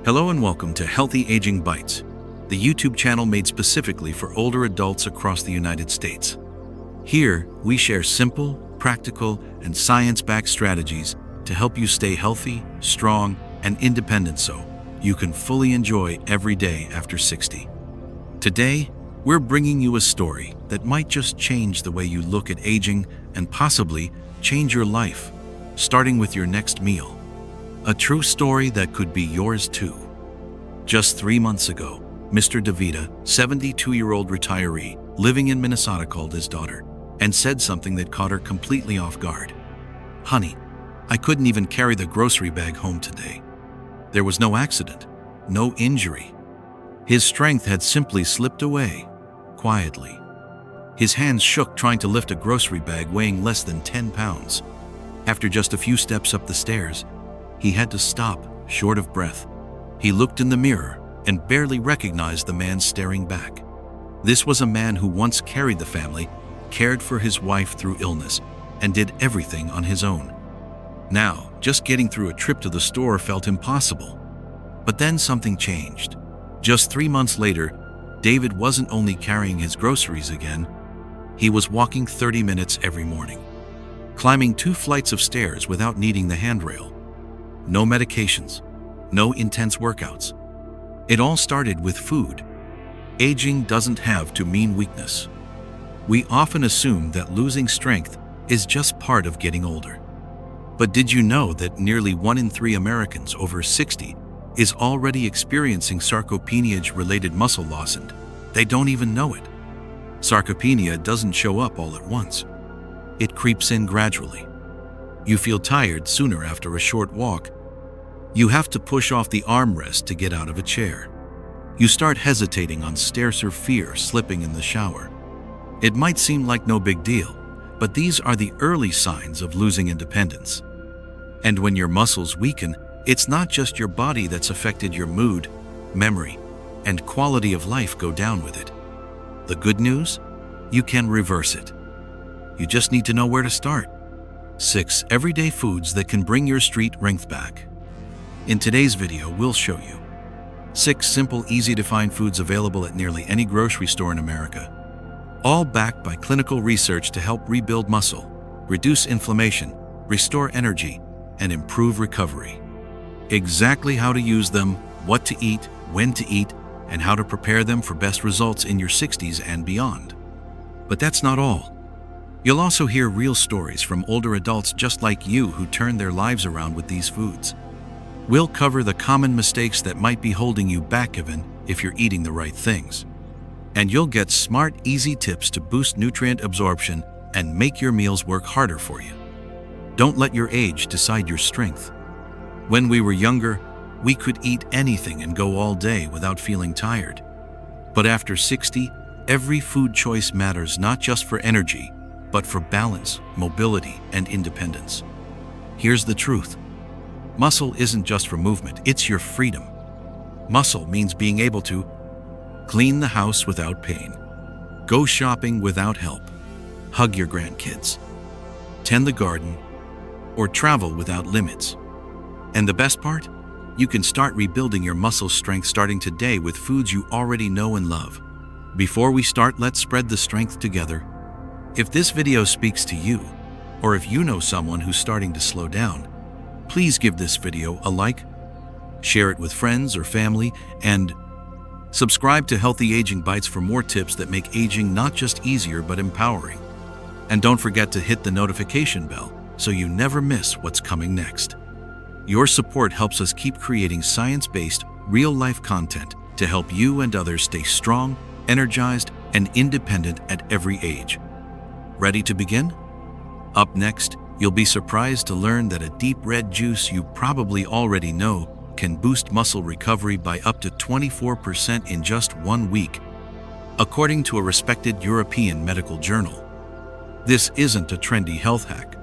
Hello and welcome to Healthy Aging Bites, the YouTube channel made specifically for older adults across the United States. Here, we share simple, practical, and science-backed strategies to help you stay healthy, strong, and independent so you can fully enjoy every day after 60. Today, we're bringing you a story that might just change the way you look at aging and possibly change your life, starting with your next meal. A true story that could be yours too. Just 3 months ago, Mr. DeVita, 72-year-old retiree, living in Minnesota, called his daughter and said something that caught her completely off guard. "Honey, I couldn't even carry the grocery bag home today. There was no accident, no injury. His strength had simply slipped away, quietly. His hands shook trying to lift a grocery bag weighing less than 10 pounds. After just a few steps up the stairs, he had to stop, short of breath. He looked in the mirror and barely recognized the man staring back. This was a man who once carried the family, cared for his wife through illness, and did everything on his own. Now, just getting through a trip to the store felt impossible. But then something changed. Just 3 months later, David wasn't only carrying his groceries again, he was walking 30 minutes every morning, climbing 2 flights of stairs without needing the handrail. No medications, no intense workouts. It all started with food. Aging doesn't have to mean weakness. We often assume that losing strength is just part of getting older. But did you know that nearly 1 in 3 Americans over 60 is already experiencing sarcopenia-related muscle loss, and they don't even know it? Sarcopenia doesn't show up all at once. It creeps in gradually. You feel tired sooner after a short walk. You have to push off the armrest to get out of a chair. You start hesitating on stairs or fear slipping in the shower. It might seem like no big deal, but these are the early signs of losing independence. And when your muscles weaken, it's not just your body that's affected. Your mood, memory, and quality of life go down with it. The good news? You can reverse it. You just need to know where to start. 6 everyday foods that can bring your strength back. In today's video, we'll show you 6 simple, easy-to-find foods available at nearly any grocery store in America, all backed by clinical research to help rebuild muscle, reduce inflammation, restore energy, and improve recovery. Exactly how to use them, what to eat, when to eat, and how to prepare them for best results in your 60s and beyond. But that's not all. You'll also hear real stories from older adults just like you who turned their lives around with these foods. We'll cover the common mistakes that might be holding you back even if you're eating the right things. And you'll get smart, easy tips to boost nutrient absorption and make your meals work harder for you. Don't let your age decide your strength. When we were younger, we could eat anything and go all day without feeling tired. But after 60, every food choice matters, not just for energy, but for balance, mobility, and independence. Here's the truth. Muscle isn't just for movement, it's your freedom. Muscle means being able to clean the house without pain, go shopping without help, hug your grandkids, tend the garden, or travel without limits. And the best part? You can start rebuilding your muscle strength starting today with foods you already know and love. Before we start, let's spread the strength together. If this video speaks to you, or if you know someone who's starting to slow down, please give this video a like, share it with friends or family, and subscribe to Healthy Aging Bites for more tips that make aging not just easier but empowering. And don't forget to hit the notification bell so you never miss what's coming next. Your support helps us keep creating science-based, real-life content to help you and others stay strong, energized, and independent at every age. Ready to begin? Up next, you'll be surprised to learn that a deep red juice you probably already know can boost muscle recovery by up to 24% in just 1 week, according to a respected European medical journal. This isn't a trendy health hack.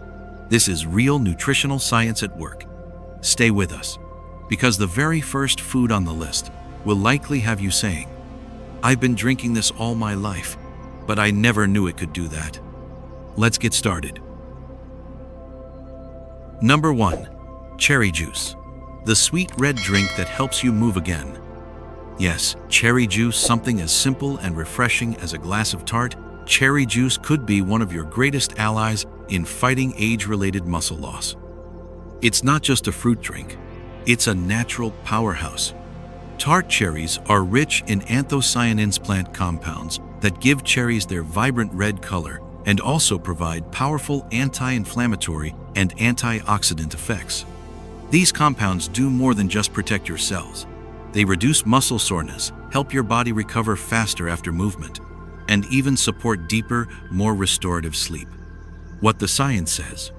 This is real nutritional science at work. Stay with us, because the very first food on the list will likely have you saying, "I've been drinking this all my life, but I never knew it could do that." Let's get started. Number 1. Cherry juice. the sweet red drink that helps you move again. Yes, cherry juice, something as simple and refreshing as a glass of tart, cherry juice could be one of your greatest allies in fighting age-related muscle loss. It's not just a fruit drink, it's a natural powerhouse. Tart cherries are rich in anthocyanins, plant compounds that give cherries their vibrant red color and also provide powerful anti-inflammatory and antioxidant effects. These compounds do more than just protect your cells. They reduce muscle soreness, help your body recover faster after movement, and even support deeper, more restorative sleep. What the science says.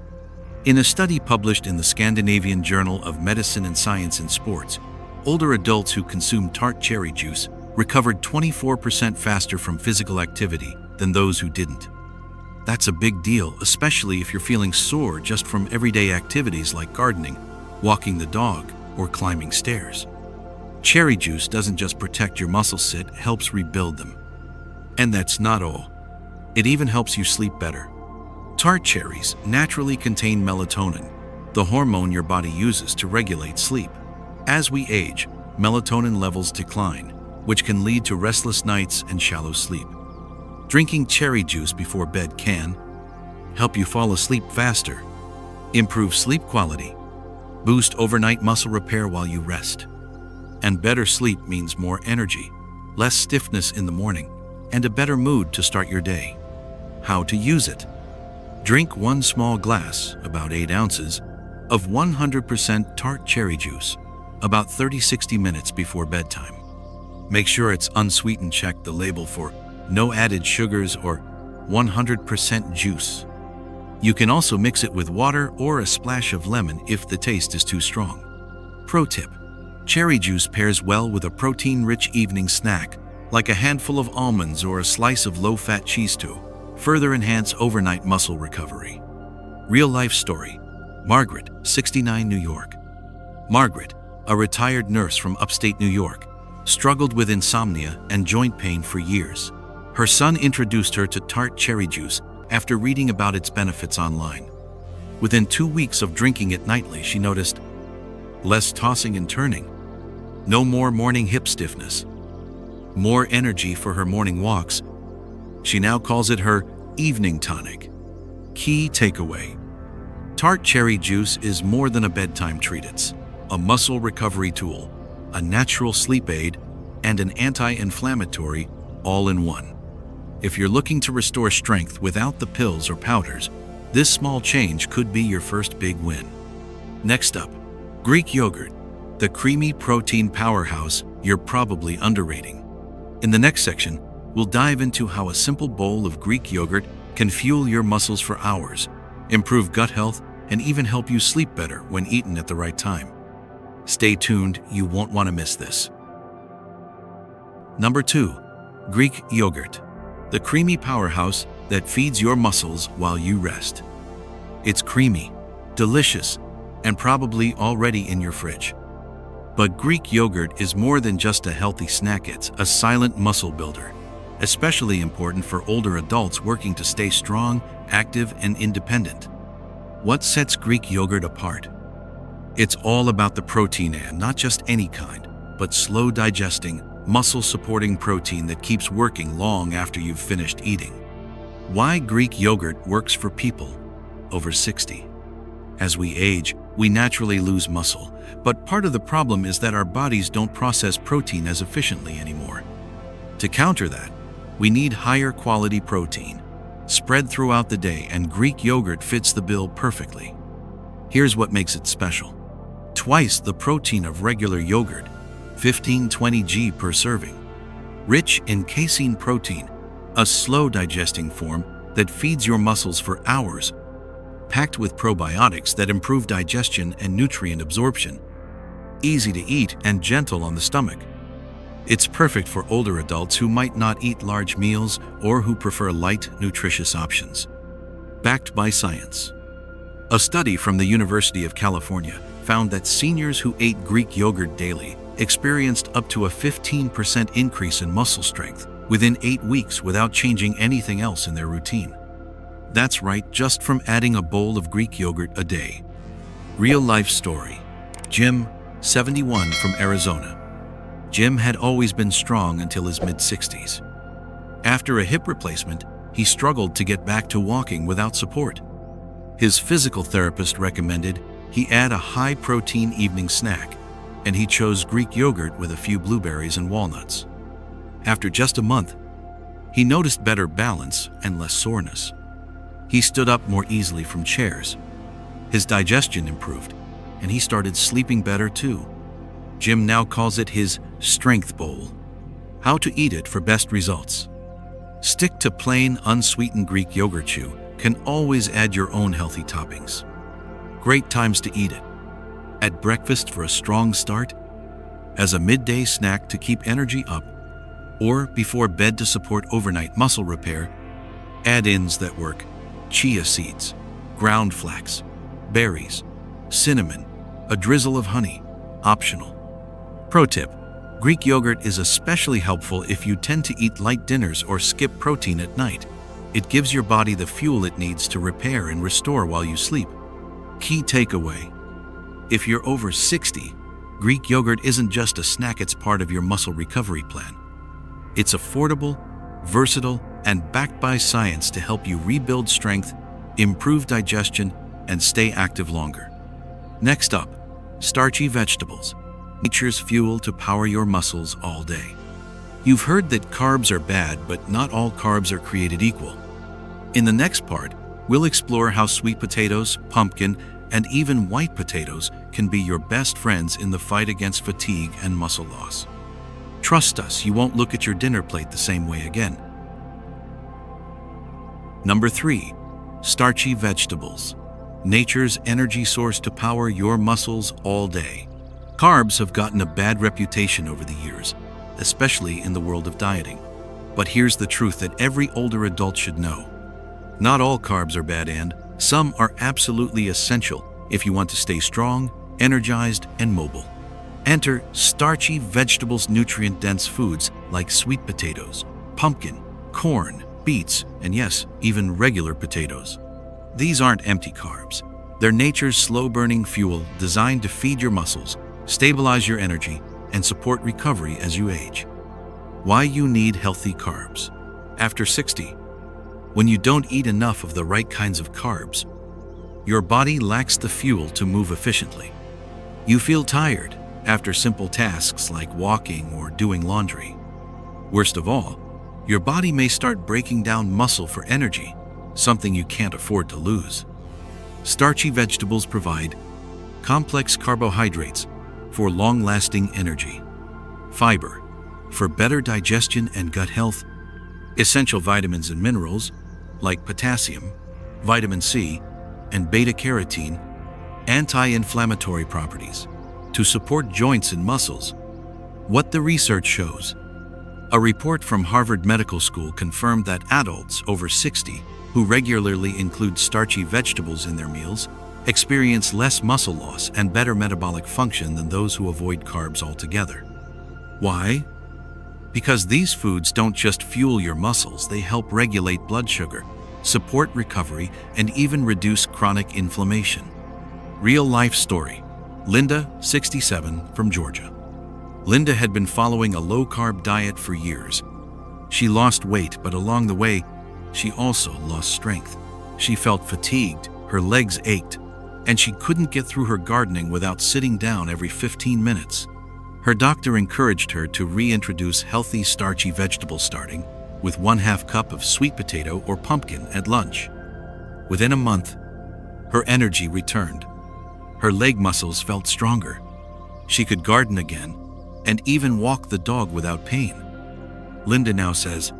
In a study published in the Scandinavian Journal of Medicine and Science in Sports, older adults who consumed tart cherry juice recovered 24% faster from physical activity than those who didn't. That's a big deal, especially if you're feeling sore just from everyday activities like gardening, walking the dog, or climbing stairs. Cherry juice doesn't just protect your muscles, it helps rebuild them. And that's not all. It even helps you sleep better. Tart cherries naturally contain melatonin, the hormone your body uses to regulate sleep. As we age, melatonin levels decline, which can lead to restless nights and shallow sleep. Drinking cherry juice before bed can help you fall asleep faster, improve sleep quality, boost overnight muscle repair while you rest. And better sleep means more energy, less stiffness in the morning, and a better mood to start your day. How to use it? Drink 1 small glass, about 8 ounces, of 100% tart cherry juice, about 30-60 minutes before bedtime. Make sure it's unsweetened. Check the label for no added sugars or 100% juice. You can also mix it with water or a splash of lemon if the taste is too strong. Pro tip: cherry juice pairs well with a protein-rich evening snack, like a handful of almonds or a slice of low-fat cheese to further enhance overnight muscle recovery. Real-life story. Margaret, 69, New York. Margaret, a retired nurse from upstate New York, struggled with insomnia and joint pain for years. Her son introduced her to tart cherry juice after reading about its benefits online. Within 2 weeks of drinking it nightly, she noticed less tossing and turning, no more morning hip stiffness, more energy for her morning walks. She now calls it her evening tonic. Key takeaway: tart cherry juice is more than a bedtime treat. It's a muscle recovery tool, a natural sleep aid, and an anti-inflammatory all in one. If you're looking to restore strength without the pills or powders, this small change could be your first big win. Next up, Greek yogurt, the creamy protein powerhouse you're probably underrating. In the next section, we'll dive into how a simple bowl of Greek yogurt can fuel your muscles for hours, improve gut health, and even help you sleep better when eaten at the right time. Stay tuned, you won't want to miss this. Number 2, Greek yogurt, the creamy powerhouse that feeds your muscles while you rest. It's creamy, delicious, and probably already in your fridge. But Greek yogurt is more than just a healthy snack. It's a silent muscle builder, especially important for older adults working to stay strong, active, and independent. What sets Greek yogurt apart? It's all about the protein, and not just any kind, but slow digesting, muscle-supporting protein that keeps working long after you've finished eating. Why Greek yogurt works for people over 60. As we age, we naturally lose muscle, but part of the problem is that our bodies don't process protein as efficiently anymore. To counter that, we need higher quality protein, spread throughout the day, and Greek yogurt fits the bill perfectly. Here's what makes it special. Twice the protein of regular yogurt, 15-20 g per serving. Rich in casein protein, a slow-digesting form that feeds your muscles for hours. Packed with probiotics that improve digestion and nutrient absorption. Easy to eat and gentle on the stomach. It's perfect for older adults who might not eat large meals or who prefer light, nutritious options. Backed by science. A study from the University of California found that seniors who ate Greek yogurt daily experienced up to a 15% increase in muscle strength within 8 weeks without changing anything else in their routine. That's right, just from adding a bowl of Greek yogurt a day. Real-life story. Jim, 71 from Arizona. Jim had always been strong until his mid-60s. After a hip replacement, he struggled to get back to walking without support. His physical therapist recommended he add a high-protein evening snack, and he chose Greek yogurt with a few blueberries and walnuts. After just a month, he noticed better balance and less soreness. He stood up more easily from chairs. His digestion improved, and he started sleeping better too. Jim now calls it his strength bowl. How to eat it for best results. Stick to plain, unsweetened Greek yogurt. Chew can always add your own healthy toppings. Great times to eat it: at breakfast for a strong start, as a midday snack to keep energy up, or before bed to support overnight muscle repair. Add-ins that work: chia seeds, ground flax, berries, cinnamon, a drizzle of honey, optional. Pro tip: Greek yogurt is especially helpful if you tend to eat light dinners or skip protein at night. It gives your body the fuel it needs to repair and restore while you sleep. Key takeaway: if you're over 60, Greek yogurt isn't just a snack, it's part of your muscle recovery plan. It's affordable, versatile, and backed by science to help you rebuild strength, improve digestion, and stay active longer. Next up, starchy vegetables, nature's fuel to power your muscles all day. You've heard that carbs are bad, but not all carbs are created equal. In the next part, we'll explore how sweet potatoes, pumpkin, and even white potatoes can be your best friends in the fight against fatigue and muscle loss. Trust us, you won't look at your dinner plate the same way again. Number 3. Starchy vegetables, nature's energy source to power your muscles all day. Carbs have gotten a bad reputation over the years, especially in the world of dieting. But here's the truth that every older adult should know. Not all carbs are bad, and some are absolutely essential if you want to stay strong, energized, and mobile. Enter starchy vegetables, nutrient-dense foods like sweet potatoes, pumpkin, corn, beets, and yes, even regular potatoes. These aren't empty carbs. They're nature's slow-burning fuel designed to feed your muscles, stabilize your energy, and support recovery as you age. Why you need healthy carbs. After 60, when you don't eat enough of the right kinds of carbs, your body lacks the fuel to move efficiently. You feel tired after simple tasks like walking or doing laundry. Worst of all, your body may start breaking down muscle for energy, something you can't afford to lose. Starchy vegetables provide complex carbohydrates for long-lasting energy, fiber for better digestion and gut health, essential vitamins and minerals like potassium, vitamin C, and beta-carotene, anti-inflammatory properties to support joints and muscles. What the research shows. A report from Harvard Medical School confirmed that adults over 60 who regularly include starchy vegetables in their meals experience less muscle loss and better metabolic function than those who avoid carbs altogether. Why? Because these foods don't just fuel your muscles, they help regulate blood sugar, support recovery, and even reduce chronic inflammation. Real-life story. Linda, 67, from Georgia. Linda had been following a low-carb diet for years. She lost weight, but along the way, she also lost strength. She felt fatigued, her legs ached, and she couldn't get through her gardening without sitting down every 15 minutes. Her doctor encouraged her to reintroduce healthy starchy vegetables, starting with 1/2 cup of sweet potato or pumpkin at lunch. Within a month, her energy returned. Her leg muscles felt stronger. She could garden again and even walk the dog without pain. Linda now says,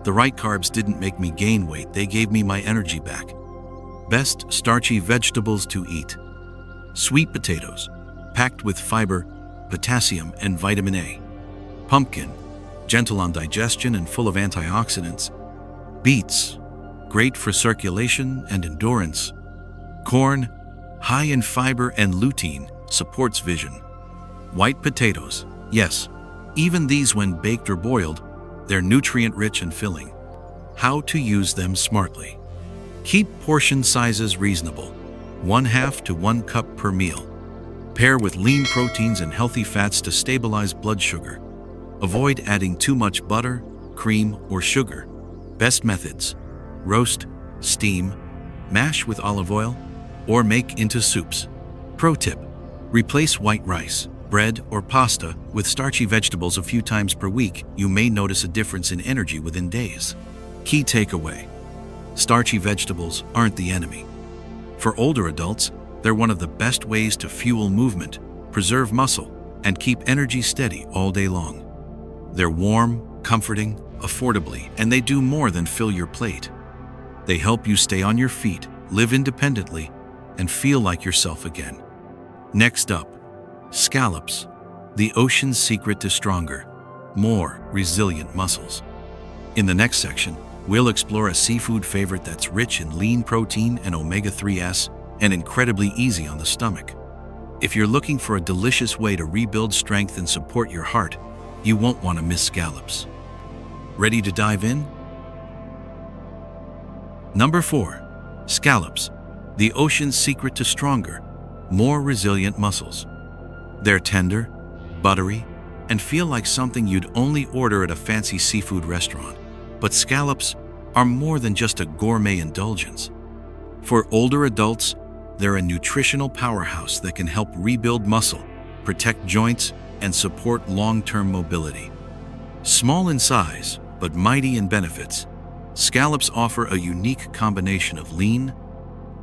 "The right carbs didn't make me gain weight, they gave me my energy back." Best starchy vegetables to eat. Sweet potatoes, packed with fiber, potassium, and vitamin A. Pumpkin, gentle on digestion and full of antioxidants. Beets, great for circulation and endurance. Corn, high in fiber and lutein, supports vision. White potatoes, yes, even these when baked or boiled, they're nutrient-rich and filling. How to use them smartly. Keep portion sizes reasonable, 1/2 to 1 cup per meal. Pair with lean proteins and healthy fats to stabilize blood sugar. Avoid adding too much butter, cream, or sugar. Best methods: roast, steam, mash with olive oil, or make into soups. Pro tip: replace white rice, bread, or pasta with starchy vegetables a few times per week. You may notice a difference in energy within days. Key takeaway: starchy vegetables aren't the enemy. For older adults, they're one of the best ways to fuel movement, preserve muscle, and keep energy steady all day long. They're warm, comforting, affordably, and they do more than fill your plate. They help you stay on your feet, live independently, and feel like yourself again. Next up, scallops, the ocean's secret to stronger, more resilient muscles. In the next section, we'll explore a seafood favorite that's rich in lean protein and omega-3s and incredibly easy on the stomach. If you're looking for a delicious way to rebuild strength and support your heart, you won't want to miss scallops. Ready to dive in? Number 4. Scallops, the ocean's secret to stronger, more resilient muscles. They're tender, buttery, and feel like something you'd only order at a fancy seafood restaurant. But scallops are more than just a gourmet indulgence. For older adults, they're a nutritional powerhouse that can help rebuild muscle, protect joints, and support long-term mobility. Small in size, but mighty in benefits, scallops offer a unique combination of lean,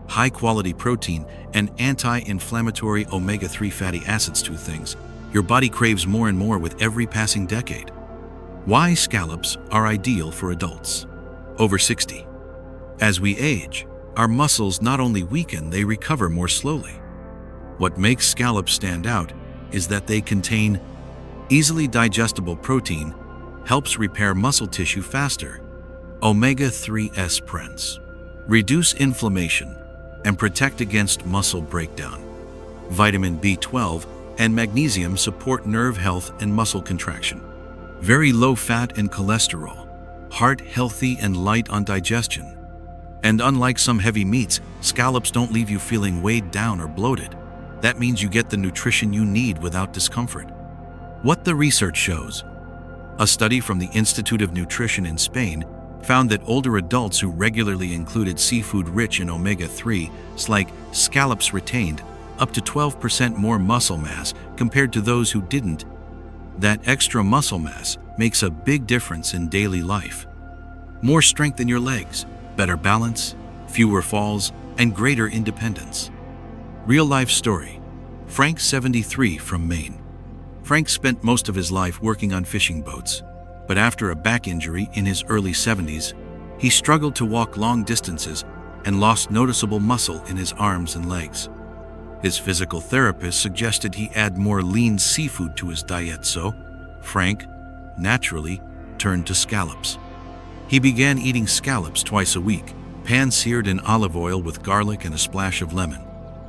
high-quality protein, and anti-inflammatory omega-3 fatty acids. Two things your body craves more and more with every passing decade. Why scallops are ideal for adults over 60. As we age, our muscles not only weaken, they recover more slowly. What makes scallops stand out is that they contain easily digestible protein, helps repair muscle tissue faster, omega-3s prevents, reduce inflammation, and protect against muscle breakdown. Vitamin B12 and magnesium support nerve health and muscle contraction. Very low fat and cholesterol, heart healthy and light on digestion. And unlike some heavy meats, scallops don't leave you feeling weighed down or bloated. That means you get the nutrition you need without discomfort. What the research shows: a study from the Institute of Nutrition in Spain found that older adults who regularly included seafood rich in omega-3s like scallops retained up to 12% more muscle mass compared to those who didn't. That extra muscle mass makes a big difference in daily life. More strength in your legs, better balance, fewer falls, and greater independence. Real-life story: Frank, 73, from Maine. Frank spent most of his life working on fishing boats, but after a back injury in his early 70s, he struggled to walk long distances and lost noticeable muscle in his arms and legs. His physical therapist suggested he add more lean seafood to his diet, so Frank, naturally, turned to scallops. He began eating scallops twice a week, pan-seared in olive oil with garlic and a splash of lemon.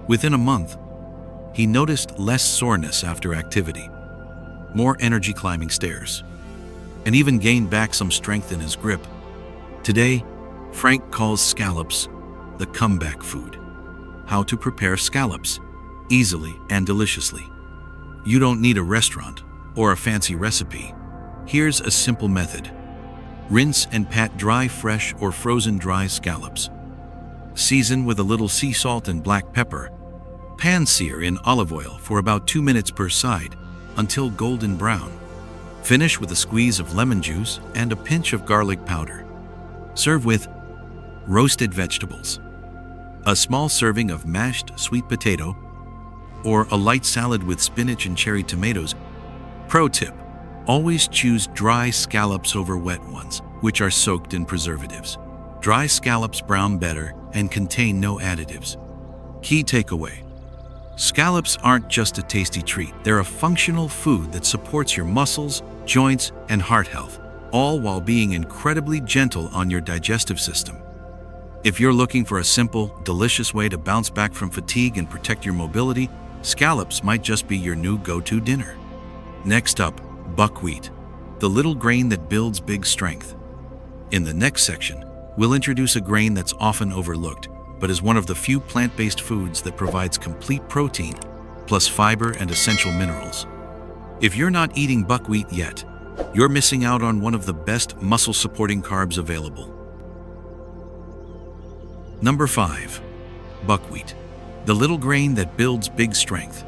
Within a month, he noticed less soreness after activity, more energy climbing stairs, and even gained back some strength in his grip. Today, Frank calls scallops the comeback food. How to prepare scallops easily and deliciously. You don't need a restaurant or a fancy recipe. Here's a simple method. Rinse and pat dry, fresh, or frozen dry scallops. Season with a little sea salt and black pepper. Pan-sear in olive oil for about 2 minutes per side until golden brown. Finish with a squeeze of lemon juice and a pinch of garlic powder. Serve with roasted vegetables, a small serving of mashed sweet potato, or a light salad with spinach and cherry tomatoes. Pro tip: always choose dry scallops over wet ones, which are soaked in preservatives. Dry scallops brown better and contain no additives. Key takeaway: scallops aren't just a tasty treat, they're a functional food that supports your muscles, joints, and heart health, all while being incredibly gentle on your digestive system. If you're looking for a simple, delicious way to bounce back from fatigue and protect your mobility, scallops might just be your new go-to dinner. Next up, buckwheat, the little grain that builds big strength. In the next section, we'll introduce a grain that's often overlooked, but is one of the few plant-based foods that provides complete protein, plus fiber and essential minerals. If you're not eating buckwheat yet, you're missing out on one of the best muscle-supporting carbs available. Number 5. Buckwheat, the little grain that builds big strength.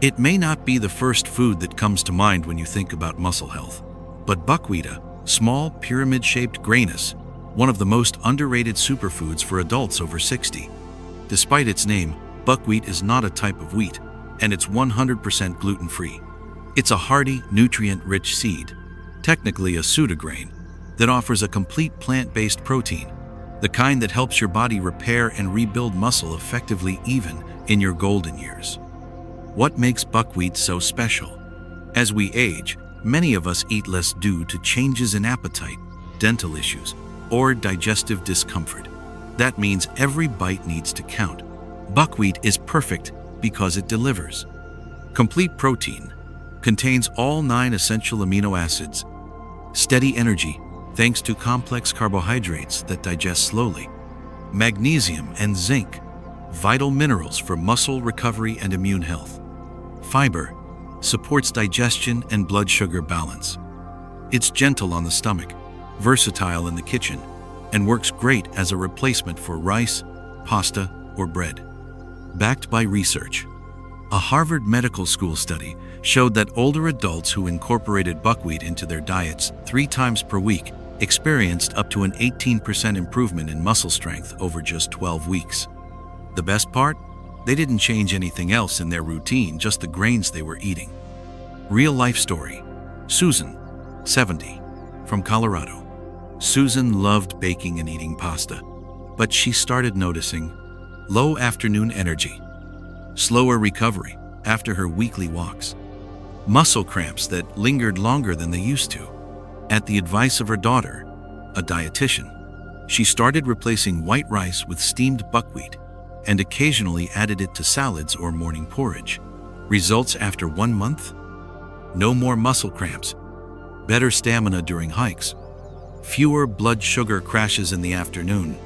It may not be the first food that comes to mind when you think about muscle health, but buckwheat, a small pyramid-shaped grain, is one of the most underrated superfoods for adults over 60. Despite its name, buckwheat is not a type of wheat, and it's 100% gluten-free. It's a hearty, nutrient-rich seed, technically a pseudograin, that offers a complete plant-based protein, the kind that helps your body repair and rebuild muscle effectively even in your golden years. What makes buckwheat so special? As we age, many of us eat less due to changes in appetite, dental issues, or digestive discomfort. That means every bite needs to count. Buckwheat is perfect because it delivers. Complete protein, contains all 9 essential amino acids, steady energy thanks to complex carbohydrates that digest slowly, magnesium and zinc, vital minerals for muscle recovery and immune health. Fiber supports digestion and blood sugar balance. It's gentle on the stomach, versatile in the kitchen, and works great as a replacement for rice, pasta, or bread. Backed by research, a Harvard Medical School study showed that older adults who incorporated buckwheat into their diets 3 times per week experienced up to an 18% improvement in muscle strength over just 12 weeks. The best part? They didn't change anything else in their routine, just the grains they were eating. Real life story. Susan, 70, from Colorado. Susan loved baking and eating pasta, but she started noticing low afternoon energy, slower recovery after her weekly walks, muscle cramps that lingered longer than they used to. At the advice of her daughter, a dietitian, she started replacing white rice with steamed buckwheat and occasionally added it to salads or morning porridge. Results after 1 month? No more muscle cramps, better stamina during hikes, fewer blood sugar crashes in the afternoon.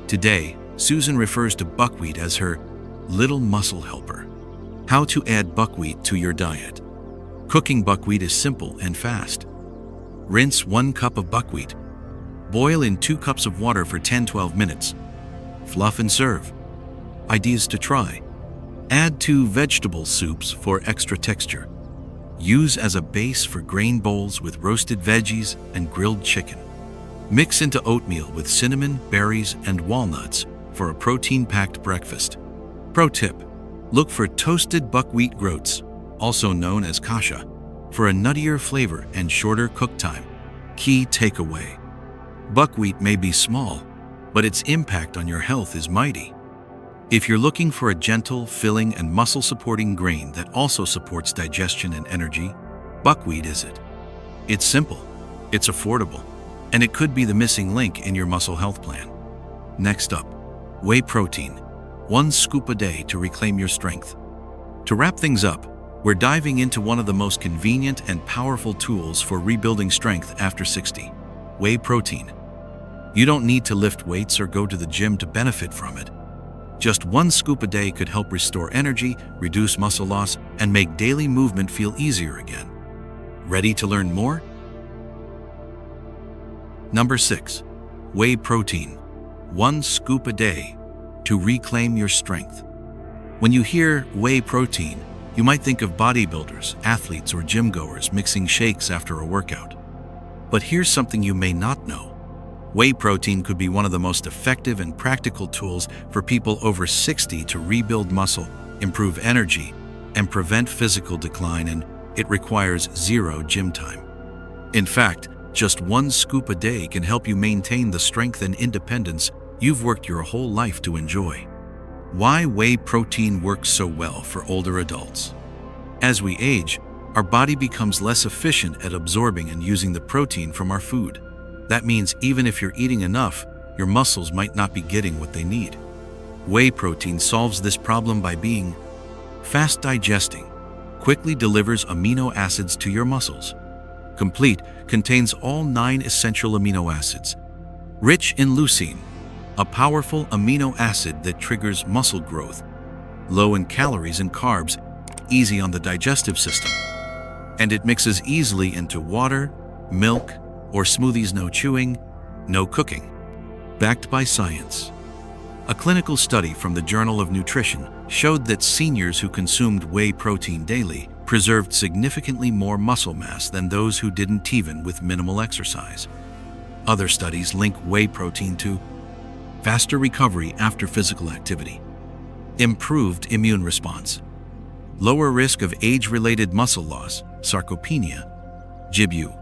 Today, Susan refers to buckwheat as her little muscle helper. How to add buckwheat to your diet. Cooking buckwheat is simple and fast. Rinse 1 cup of buckwheat. Boil in 2 cups of water for 10-12 minutes. Fluff and serve. Ideas to try. Add 2 vegetable soups for extra texture. Use as a base for grain bowls with roasted veggies and grilled chicken. Mix into oatmeal with cinnamon, berries, and walnuts for a protein-packed breakfast. Pro tip: look for toasted buckwheat groats, also known as kasha, for a nuttier flavor and shorter cook time. Key takeaway: buckwheat may be small, but its impact on your health is mighty. If you're looking for a gentle, filling, and muscle-supporting grain that also supports digestion and energy, buckwheat is it. It's simple, it's affordable, and it could be the missing link in your muscle health plan. Next up, whey protein, 1 scoop a day to reclaim your strength. To wrap things up, we're diving into one of the most convenient and powerful tools for rebuilding strength after 60, whey protein. You don't need to lift weights or go to the gym to benefit from it. Just 1 scoop a day could help restore energy, reduce muscle loss, and make daily movement feel easier again. Ready to learn more? Number 6. Whey protein, 1 scoop a day to reclaim your strength. When you hear whey protein, you might think of bodybuilders, athletes, or gym goers mixing shakes after a workout. But here's something you may not know. Whey protein could be one of the most effective and practical tools for people over 60 to rebuild muscle, improve energy, and prevent physical decline, and it requires 0 gym time. In fact, just 1 scoop a day can help you maintain the strength and independence you've worked your whole life to enjoy. Why whey protein works so well for older adults? As we age, our body becomes less efficient at absorbing and using the protein from our food. That means even if you're eating enough, your muscles might not be getting what they need. Whey protein solves this problem by being fast digesting, quickly delivers amino acids to your muscles. Complete, contains all 9 essential amino acids. Rich in leucine, a powerful amino acid that triggers muscle growth. Low in calories and carbs, easy on the digestive system. And it mixes easily into water, milk, or smoothies. No chewing, no cooking. Backed by science. A clinical study from the Journal of Nutrition showed that seniors who consumed whey protein daily preserved significantly more muscle mass than those who didn't, even with minimal exercise. Other studies link whey protein to faster recovery after physical activity, improved immune response, lower risk of age-related muscle loss, sarcopenia. Jibu.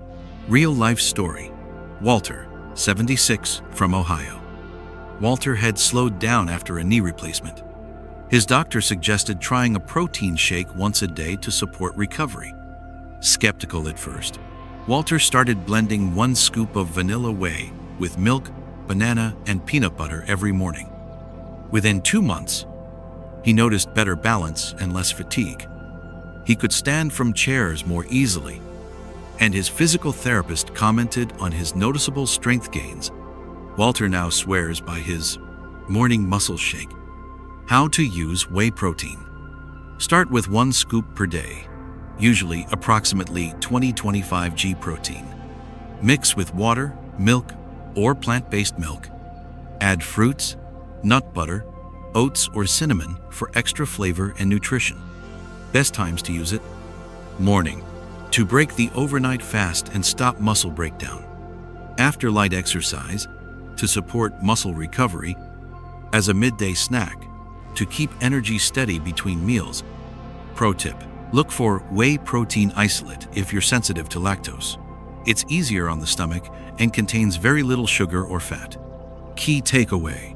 Real-life story. Walter, 76, from Ohio. Walter had slowed down after a knee replacement. His doctor suggested trying a protein shake once a day to support recovery. Skeptical at first, Walter started blending 1 scoop of vanilla whey with milk, banana, and peanut butter every morning. Within 2 months, he noticed better balance and less fatigue. He could stand from chairs more easily, and his physical therapist commented on his noticeable strength gains. Walter now swears by his morning muscle shake. How to use whey protein. Start with 1 scoop per day, usually approximately 20-25 g protein. Mix with water, milk, or plant-based milk. Add fruits, nut butter, oats, or cinnamon for extra flavor and nutrition. Best times to use it: morning, to break the overnight fast and stop muscle breakdown. After light exercise, to support muscle recovery. As a midday snack, to keep energy steady between meals. Pro tip: look for whey protein isolate if you're sensitive to lactose. It's easier on the stomach and contains very little sugar or fat. Key takeaway: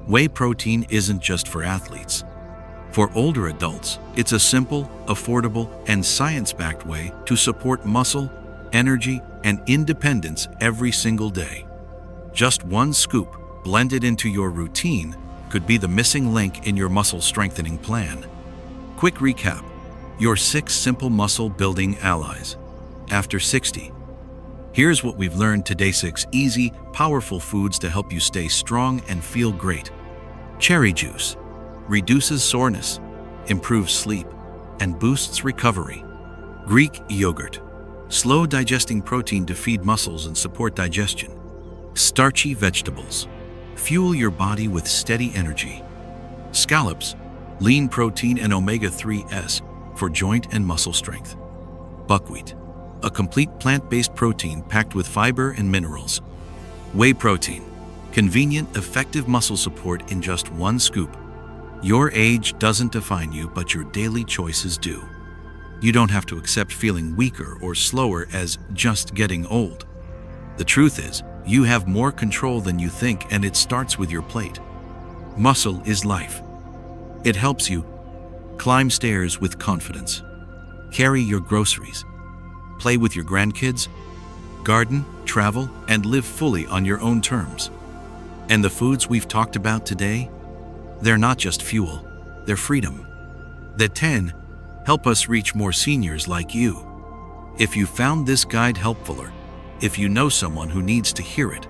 whey protein isn't just for athletes. For older adults, it's a simple, affordable, and science-backed way to support muscle, energy, and independence every single day. Just 1 scoop blended into your routine could be the missing link in your muscle strengthening plan. Quick recap: your 6 simple muscle building allies. After 60. Here's what we've learned today: 6 easy, powerful foods to help you stay strong and feel great. Cherry juice reduces soreness, improves sleep, and boosts recovery. Greek yogurt, slow digesting protein to feed muscles and support digestion. Starchy vegetables, fuel your body with steady energy. Scallops, lean protein and omega-3s for joint and muscle strength. Buckwheat, a complete plant-based protein packed with fiber and minerals. Whey protein, convenient, effective muscle support in just 1 scoop. Your age doesn't define you, but your daily choices do. You don't have to accept feeling weaker or slower as just getting old. The truth is, you have more control than you think, and it starts with your plate. Muscle is life. It helps you climb stairs with confidence, carry your groceries, play with your grandkids, garden, travel, and live fully on your own terms. And the foods we've talked about today, they're not just fuel, they're freedom. The 10 help us reach more seniors like you. If you found this guide helpful, or if you know someone who needs to hear it,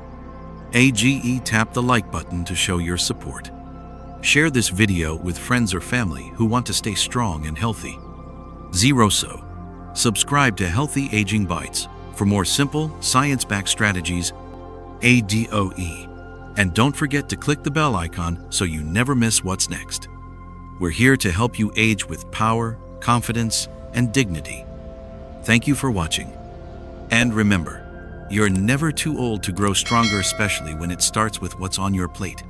tap the like button to show your support. Share this video with friends or family who want to stay strong and healthy. Subscribe to Healthy Aging Bites for more simple, science-backed strategies. And don't forget to click the bell icon so you never miss what's next. We're here to help you age with power, confidence, and dignity. Thank you for watching. And remember, you're never too old to grow stronger, especially when it starts with what's on your plate.